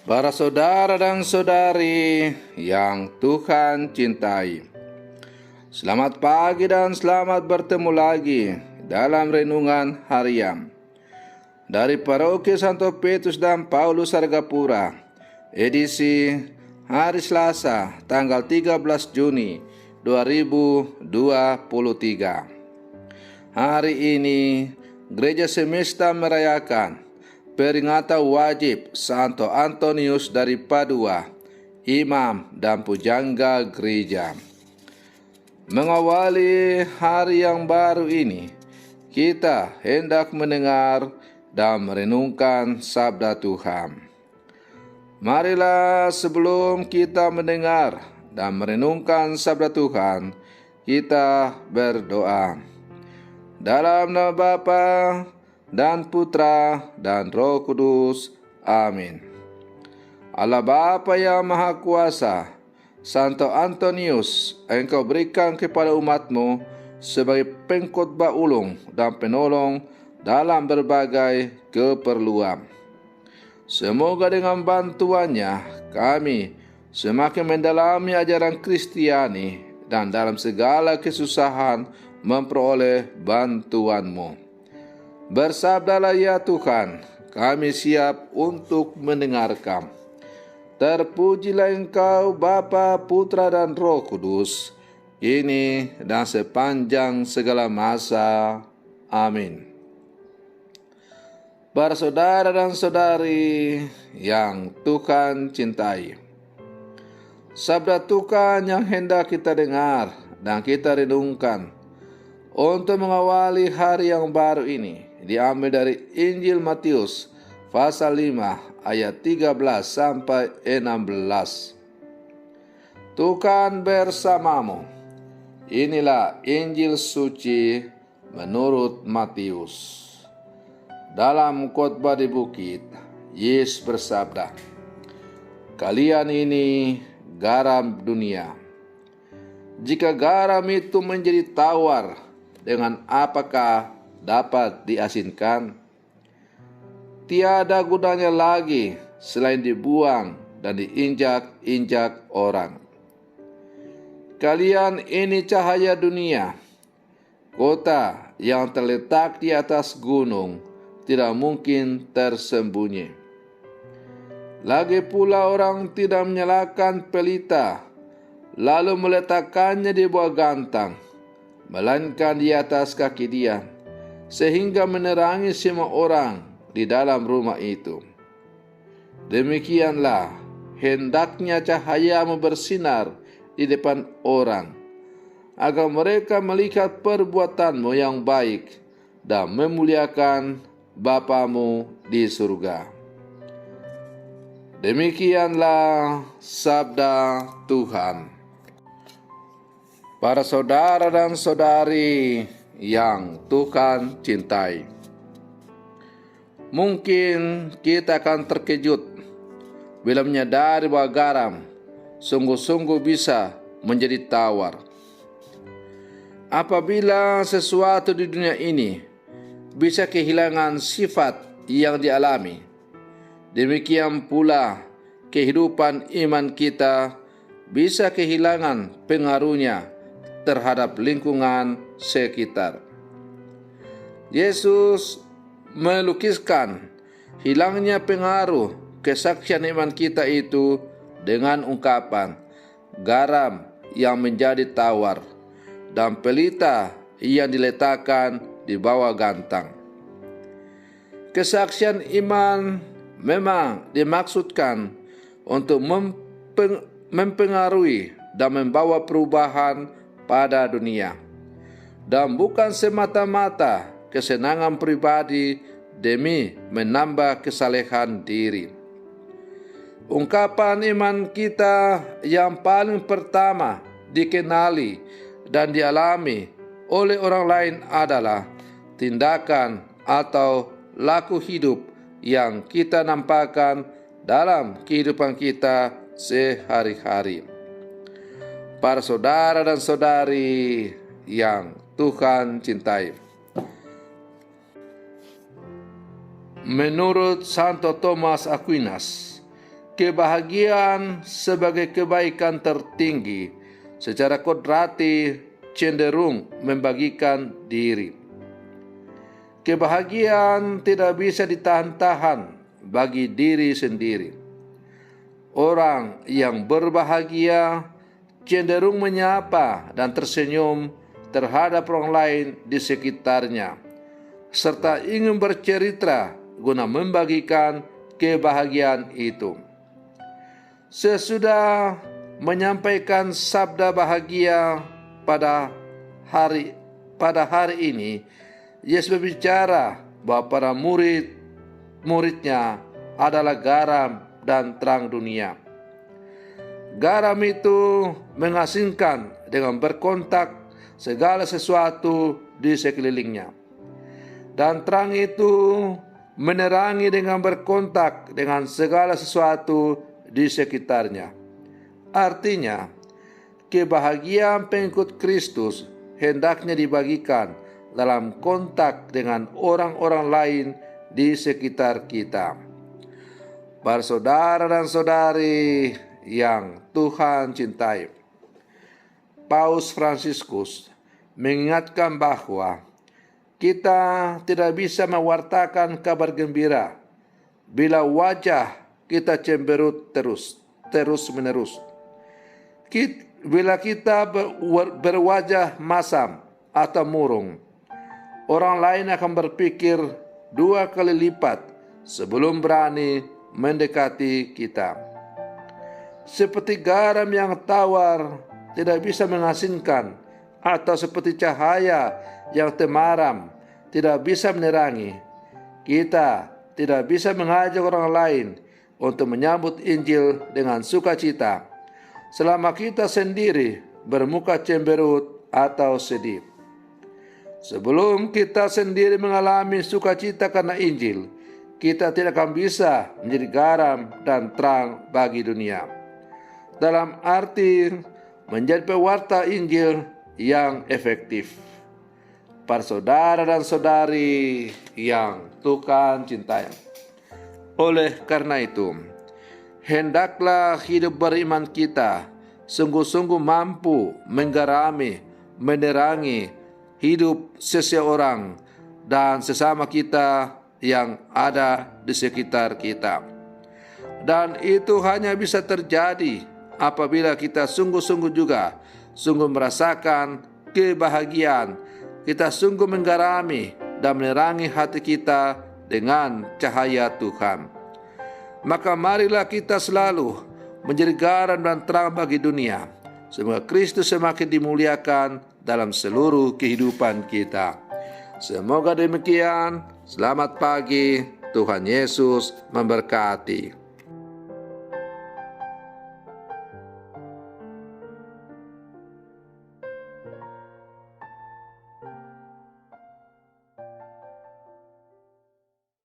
Para saudara dan saudari yang Tuhan cintai, selamat pagi dan selamat bertemu lagi dalam renungan harian dari Paroki Santo Petrus dan Paulus Sargapura, edisi hari Selasa tanggal 13 Juni 2023. Hari ini Gereja Semesta merayakan peringatan wajib Santo Antonius dari Padua, imam dan pujangga gereja. Mengawali hari yang baru ini, kita hendak mendengar dan merenungkan sabda Tuhan. Marilah sebelum kita mendengar dan merenungkan sabda Tuhan, kita berdoa. Dalam nama Bapa dan Putra dan Roh Kudus. Amin. Allah Bapa yang Maha Kuasa, Santo Antonius, Engkau berikan kepada umat-Mu sebagai pengkhotbah ulung dan penolong dalam berbagai keperluan. Semoga dengan bantuannya kami semakin mendalami ajaran Kristiani dan dalam segala kesusahan memperoleh bantuan-Mu. Bersabdalah ya Tuhan, kami siap untuk mendengarkan. Terpujilah Engkau Bapa, Putra dan Roh Kudus, ini dan sepanjang segala masa. Amin. Para saudara dan saudari yang Tuhan cintai, sabda Tuhan yang hendak kita dengar dan kita renungkan untuk mengawali hari yang baru ini diambil dari Injil Matius pasal 5 ayat 13 sampai 16. Tuhan bersamamu. Inilah Injil suci menurut Matius. Dalam khotbah di bukit, Yesus bersabda, "Kalian ini garam dunia. Jika garam itu menjadi tawar, dengan apakah dapat diasinkan? Tiada gunanya lagi selain dibuang dan diinjak-injak orang. Kalian ini cahaya dunia. Kota yang terletak di atas gunung tidak mungkin tersembunyi. Lagi pula orang tidak menyalakan pelita lalu meletakkannya di bawah gantang, melainkan di atas kaki dia, sehingga menerangi semua orang di dalam rumah itu. Demikianlah hendaknya cahayamu bersinar di depan orang, agar mereka melihat perbuatanmu yang baik dan memuliakan Bapamu di surga." Demikianlah sabda Tuhan. Para saudara dan saudari yang Tuhan cintai, mungkin kita akan terkejut bila menyadari bahwa garam sungguh-sungguh bisa menjadi tawar. Apabila sesuatu di dunia ini bisa kehilangan sifat yang dialami, demikian pula kehidupan iman kita bisa kehilangan pengaruhnya terhadap lingkungan sekitar. Yesus melukiskan hilangnya pengaruh kesaksian iman kita itu dengan ungkapan garam yang menjadi tawar dan pelita yang diletakkan di bawah gantang. Kesaksian iman memang dimaksudkan untuk mempengaruhi dan membawa perubahan pada dunia, dan bukan semata-mata kesenangan pribadi demi menambah kesalehan diri. Ungkapan iman kita yang paling pertama dikenali dan dialami oleh orang lain adalah tindakan atau laku hidup yang kita nampakkan dalam kehidupan kita sehari-hari. Para saudara dan saudari yang Tuhan cintai, menurut Santo Thomas Aquinas, kebahagiaan sebagai kebaikan tertinggi secara kodrati cenderung membagikan diri. Kebahagiaan tidak bisa ditahan-tahan bagi diri sendiri. Orang yang berbahagia cenderung menyapa dan tersenyum terhadap orang lain di sekitarnya, serta ingin bercerita guna membagikan kebahagiaan itu. Sesudah menyampaikan sabda bahagia pada hari ini, Yesus berbicara bahwa para muridnya adalah garam dan terang dunia. Garam itu mengasingkan dengan berkontak segala sesuatu di sekelilingnya. Dan terang itu menerangi dengan berkontak dengan segala sesuatu di sekitarnya. Artinya, kebahagiaan pengikut Kristus hendaknya dibagikan dalam kontak dengan orang-orang lain di sekitar kita. Para saudara dan saudari yang Tuhan cintai, Paus Fransiskus mengingatkan bahwa kita tidak bisa mewartakan kabar gembira bila wajah kita cemberut terus-menerus. Bila kita berwajah masam atau murung, orang lain akan berpikir 2 kali lipat sebelum berani mendekati kita. Seperti garam yang tawar tidak bisa mengasinkan, atau seperti cahaya yang temaram tidak bisa menerangi, kita tidak bisa mengajak orang lain untuk menyambut Injil dengan sukacita selama kita sendiri bermuka cemberut atau sedih. Sebelum kita sendiri mengalami sukacita karena Injil, kita tidak akan bisa menjadi garam dan terang bagi dunia. Dalam arti menjadi pewarta Injil yang efektif. Para saudara dan saudari yang Tuhan cintai, oleh karena itu, hendaklah hidup beriman kita sungguh-sungguh mampu menggarami, menerangi hidup seseorang dan sesama kita yang ada di sekitar kita. Dan itu hanya bisa terjadi apabila kita sungguh-sungguh juga merasakan kebahagiaan, kita sungguh menggarami dan menerangi hati kita dengan cahaya Tuhan. Maka marilah kita selalu menjadi garam dan terang bagi dunia. Semoga Kristus semakin dimuliakan dalam seluruh kehidupan kita. Semoga demikian. Selamat pagi. Tuhan Yesus memberkati.